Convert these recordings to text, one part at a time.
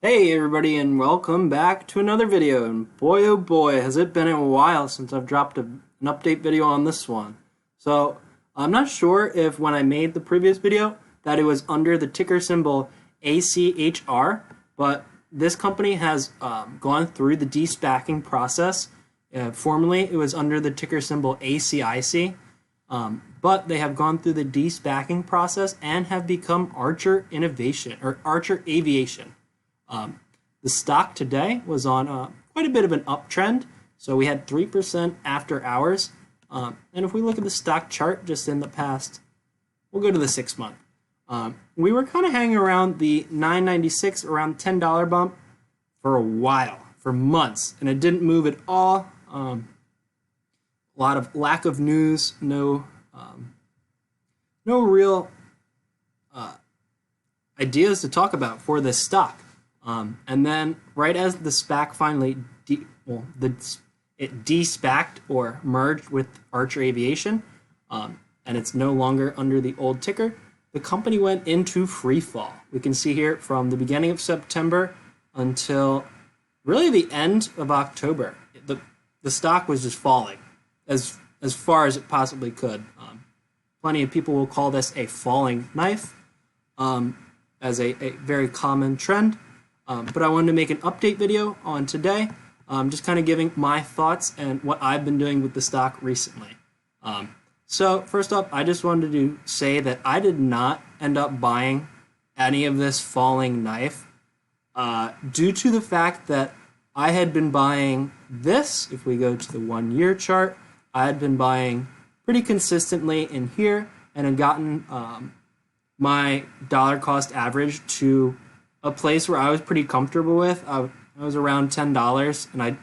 Hey everybody, and welcome back to another video. And boy oh boy, has it been a while since I've dropped an update video on this one. So I'm not sure if when I made the previous video that it was under the ticker symbol ACHR, but this company has gone through the de-SPACing process. Formerly it was under the ticker symbol ACIC, but they have gone through the de-SPACing process and have become ACHR Innovation or ACHR Aviation. The stock today was on quite a bit of an uptrend, so we had 3% after hours. And if we look at the stock chart just in the past, we'll go to the 6 month. We were kind of hanging around the $9.96, around $10 bump for a while, for months, and it didn't move at all. A lot of lack of news, no real ideas to talk about for this stock. And then right as the SPAC finally it de-SPACed or merged with ACHR Aviation, and it's no longer under the old ticker, the company went into free fall. We can see here from the beginning of September until really the end of October, the stock was just falling as far as it possibly could. Plenty of people will call this a falling knife, as a very common trend. But I wanted to make an update video on today, just kind of giving my thoughts and what I've been doing with the stock recently. So first off, I just wanted to say that I did not end up buying any of this falling knife due to the fact that I had been buying this. If we go to the 1 year chart, I had been buying pretty consistently in here and had gotten my dollar cost average to a place where I was pretty comfortable with. I was around $10, and I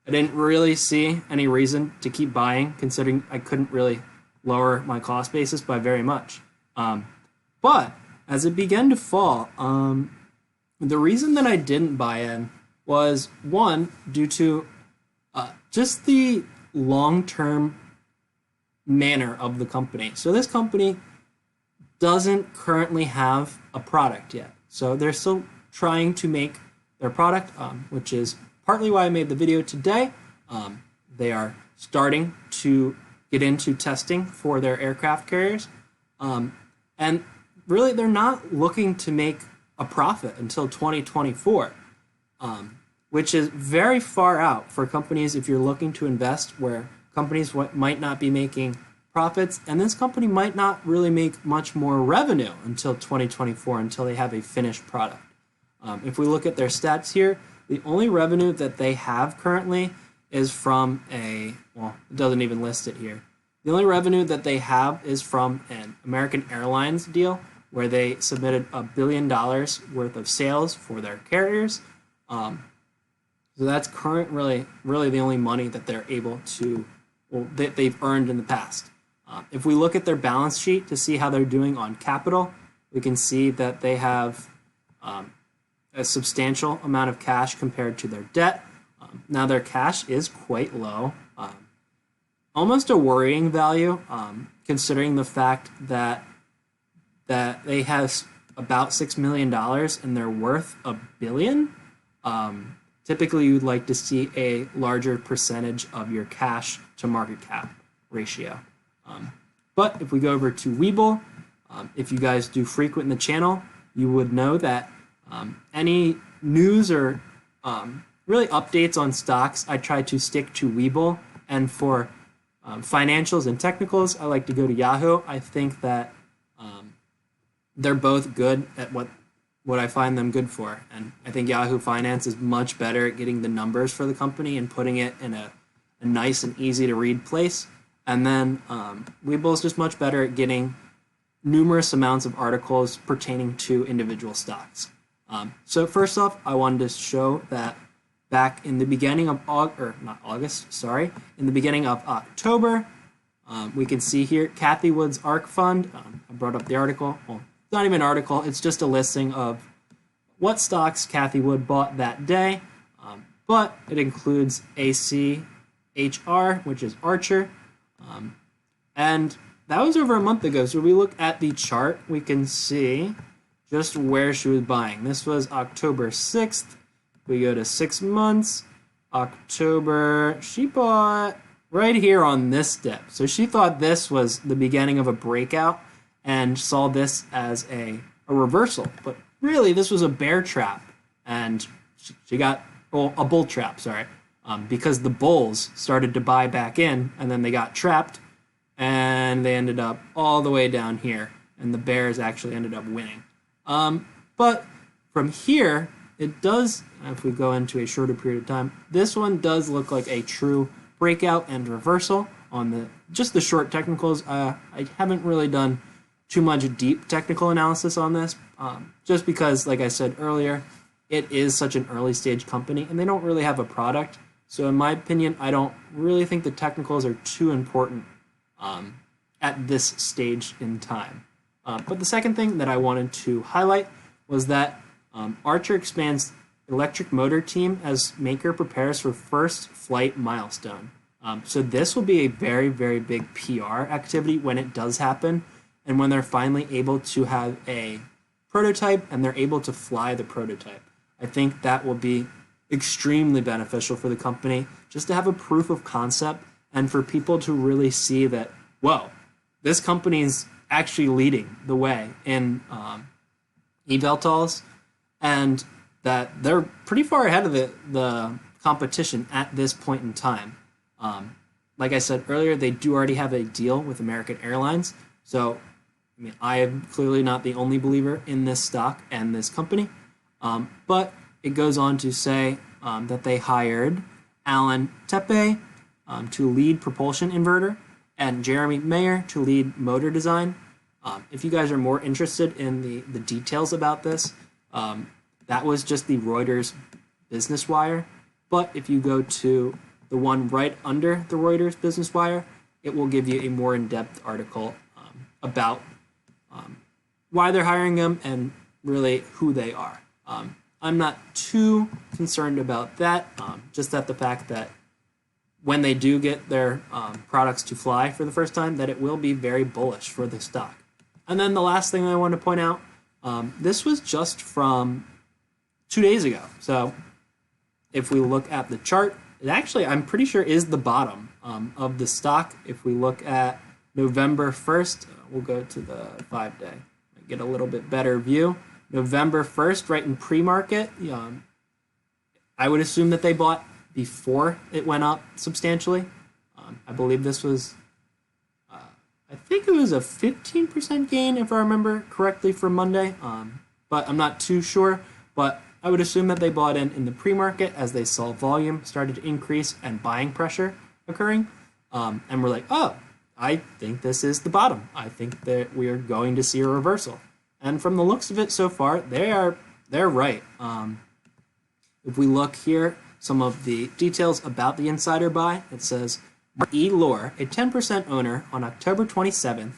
didn't really see any reason to keep buying, considering I couldn't really lower my cost basis by very much. But as it began to fall, the reason that I didn't buy in was, one, due to just the long-term manner of the company. So this company doesn't currently have a product yet. So they're still trying to make their product, which is partly why I made the video today. They are starting to get into testing for their aircraft carriers. And really, they're not looking to make a profit until 2024, which is very far out for companies if you're looking to invest, where companies might not be making profits, and this company might not really make much more revenue until 2024, until they have a finished product. If we look at their stats here, the only revenue that they have currently is from it doesn't even list it here. The only revenue that they have is from an American Airlines deal where they submitted $1 billion worth of sales for their carriers. So that's really the only money that they're able to, that they've earned in the past. If we look at their balance sheet to see how they're doing on capital, we can see that they have a substantial amount of cash compared to their debt. Now their cash is quite low, almost a worrying value, considering the fact that they have about $6 million and they're worth $1 billion. Typically, you'd like to see a larger percentage of your cash to market cap ratio. But if we go over to Webull, if you guys do frequent in the channel, you would know that any news or really updates on stocks, I try to stick to Webull. And for financials and technicals, I like to go to Yahoo. I think that they're both good at what I find them good for. And I think Yahoo Finance is much better at getting the numbers for the company and putting it in a nice and easy to read place. And then Webull is just much better at getting numerous amounts of articles pertaining to individual stocks. So first off, I wanted to show that back in the beginning of in the beginning of October, we can see here Cathie Wood's ARK Fund. I brought up the article. Well, it's not even an article. It's just a listing of what stocks Cathie Wood bought that day. But it includes ACHR, which is ACHR. And that was over a month ago. So we look at the chart, we can see just where she was buying. This was October 6th. We go to 6 months. October, she bought right here on this dip. So she thought this was the beginning of a breakout and saw this as a reversal. But really, this was a bear trap. And she got, well, a bull trap, sorry. Because the bulls started to buy back in, and then they got trapped, and they ended up all the way down here, and the bears actually ended up winning. But from here, it does, if we go into a shorter period of time, this one does look like a true breakout and reversal on just the short technicals. I haven't really done too much deep technical analysis on this, just because, like I said earlier, it is such an early stage company, and they don't really have a product. So in my opinion, I don't really think the technicals are too important at this stage in time. But the second thing that I wanted to highlight was that ACHR expands electric motor team as maker prepares for first flight milestone. So this will be a very, very big PR activity when it does happen, and when they're finally able to have a prototype and they're able to fly the prototype. I think that will be extremely beneficial for the company, just to have a proof of concept and for people to really see that, whoa, this company is actually leading the way in eVTOLs, and that they're pretty far ahead of the competition at this point in time. Like I said earlier, they do already have a deal with American Airlines, so I mean, I am clearly not the only believer in this stock and this company, but it goes on to say that they hired Alan Tepe to lead propulsion inverter and Jeremy Mayer to lead motor design. If you guys are more interested in the details about this, that was just the Reuters Business Wire. But if you go to the one right under the Reuters Business Wire, it will give you a more in-depth article about why they're hiring them and really who they are. I'm not too concerned about that, just at the fact that when they do get their products to fly for the first time, that it will be very bullish for the stock. And then the last thing I want to point out, this was just from 2 days ago. So if we look at the chart, it actually, I'm pretty sure, is the bottom of the stock. If we look at November 1st, we'll go to the 5-day, get a little bit better view. November 1st, right in pre-market, I would assume that they bought before it went up substantially. I believe this was, I think it was a 15% gain, if I remember correctly, for Monday, but I'm not too sure. But I would assume that they bought in the pre-market as they saw volume started to increase and buying pressure occurring, and we're like, oh, I think this is the bottom. I think that we are going to see a reversal. And from the looks of it so far, they're right. If we look here, some of the details about the insider buy, it says, E. Lohr, a 10% owner on October 27th.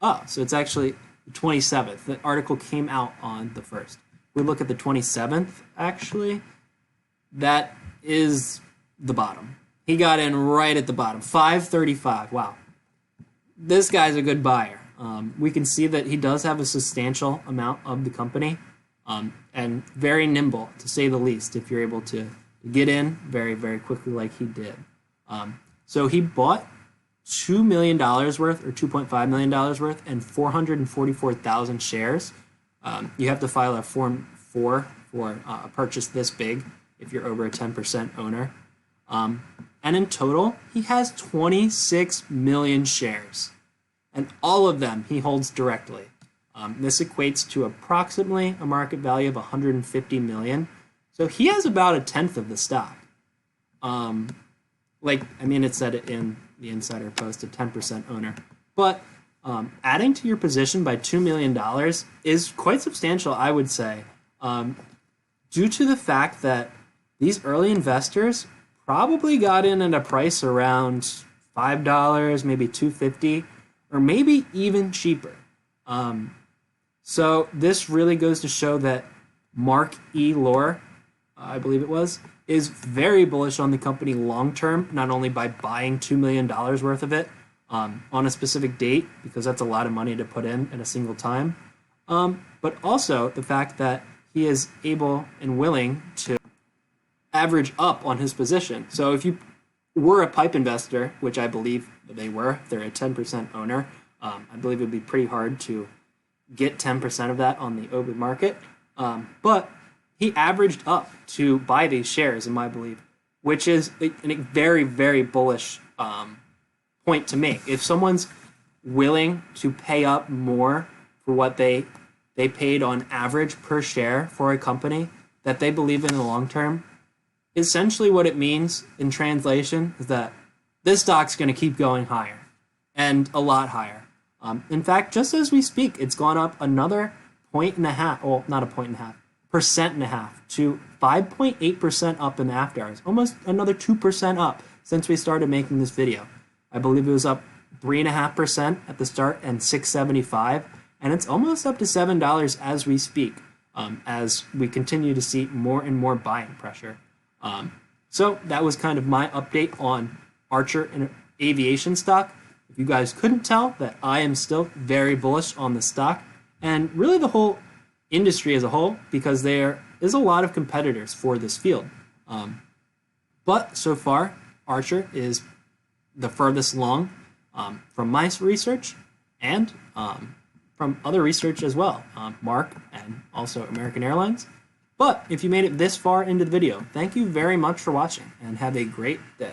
Oh, so it's actually the 27th. The article came out on the 1st. We look at the 27th, actually, that is the bottom. He got in right at the bottom, 535. Wow. This guy's a good buyer. We can see that he does have a substantial amount of the company, and very nimble, to say the least, if you're able to get in very, very quickly like he did. So he bought $2 million worth, or $2.5 million worth, and 444,000 shares. You have to file a Form 4 for a purchase this big if you're over a 10% owner. And in total, he has 26 million shares. And all of them he holds directly. This equates to approximately a market value of 150 million. So he has about a tenth of the stock. It said it in the insider post, a 10% owner. But adding to your position by $2 million is quite substantial, I would say, due to the fact that these early investors probably got in at a price around $5, maybe $2.50, or maybe even cheaper. So this really goes to show that Mark E. Lohr, I believe it was, is very bullish on the company long term, not only by buying $2 million worth of it on a specific date, because that's a lot of money to put in at a single time, but also the fact that he is able and willing to average up on his position. So if you were a pipe investor, which I believe they were, they're a 10% owner, I believe it would be pretty hard to get 10% of that on the open market. But he averaged up to buy these shares, in my belief, which is a very, very bullish point to make. If someone's willing to pay up more for what they paid on average per share for a company that they believe in the long term, essentially what it means in translation is that this stock's going to keep going higher and a lot higher. In fact, just as we speak, it's gone up another 1.5, well, not 1.5, 1.5% to 5.8% up in the after hours, almost another 2% up since we started making this video. I believe it was up 3.5% at the start and 6.75, and it's almost up to $7 as we speak, as we continue to see more and more buying pressure. So that was kind of my update on Archer and Aviation stock. If you guys couldn't tell, that I am still very bullish on the stock and really the whole industry as a whole, because there is a lot of competitors for this field. But so far, Archer is the furthest along from my research and from other research as well, Mark and also American Airlines. But if you made it this far into the video, thank you very much for watching and have a great day.